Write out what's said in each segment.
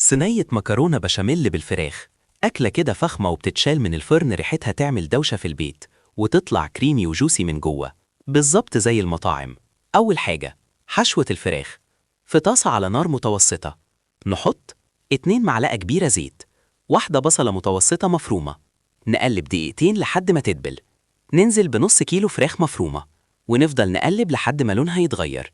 صينية مكرونة بشاميل بالفراخ، أكلة كده فخمة وبتتشال من الفرن ريحتها تعمل دوشة في البيت وتطلع كريمي وجوسي من جوه بالظبط زي المطاعم. أول حاجة، حشوة الفراخ. في طاسة على نار متوسطة نحط 2 معلقة كبيرة زيت، واحدة بصلة متوسطة مفرومة، نقلب دقيقتين لحد ما تدبل، ننزل بنص كيلو فراخ مفرومة ونفضل نقلب لحد ما لونها يتغير.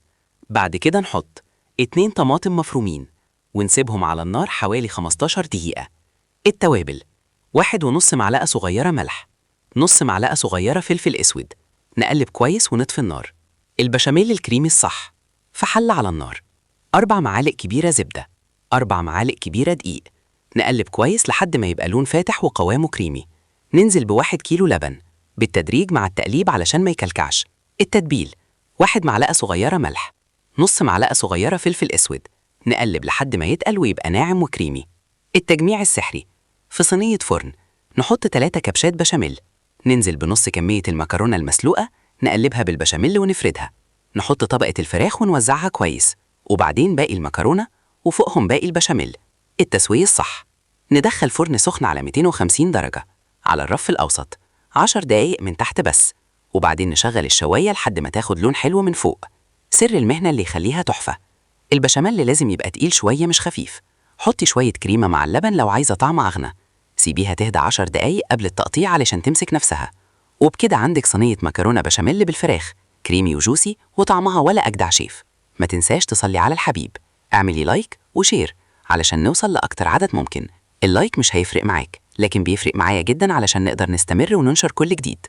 بعد كده نحط 2 طماطم مفرومين ونسيبهم على النار حوالي 15 دقيقة. التوابل: 1.5 معلقة صغيرة ملح، نص معلقة صغيرة فلفل أسود، نقلب كويس ونطفي النار. البشاميل الكريمي الصح: في حلة على النار 4 معالق كبيرة زبدة، 4 معالق كبيرة دقيق، نقلب كويس لحد ما يبقى لون فاتح وقوامه كريمي. ننزل ب1 كيلو لبن بالتدريج مع التقليب علشان ما يكلكعش. التتبيل: 1 معلقة صغيرة ملح، نص معلقة صغيرة فلفل أسود، نقلب لحد ما يتقل ويبقى ناعم وكريمي. التجميع السحري: في صينية فرن نحط 3 كبشات بشاميل، ننزل بنص كمية المكرونة المسلوقة، نقلبها بالبشاميل ونفردها، نحط طبقة الفراخ ونوزعها كويس، وبعدين باقي المكرونة وفوقهم باقي البشاميل. التسوية الصح: ندخل فرن سخن على 250 درجة على الرف الأوسط 10 دقايق من تحت بس، وبعدين نشغل الشواية لحد ما تاخد لون حلو من فوق. سر المهنة اللي يخليها تحفة: البشاميل لازم يبقى تقيل شوية مش خفيف. حطي شوية كريمة مع اللبن لو عايزة طعم أغنى. سيبيها تهدى 10 دقايق قبل التقطيع علشان تمسك نفسها. وبكده عندك صينية مكرونة بشاميل بالفراخ، كريمي وجوسي وطعمها ولا أجدع شيف. ما تنساش تصلي على الحبيب، اعملي لايك وشير علشان نوصل لأكتر عدد ممكن. اللايك مش هيفرق معاك، لكن بيفرق معايا جدا علشان نقدر نستمر وننشر كل جديد.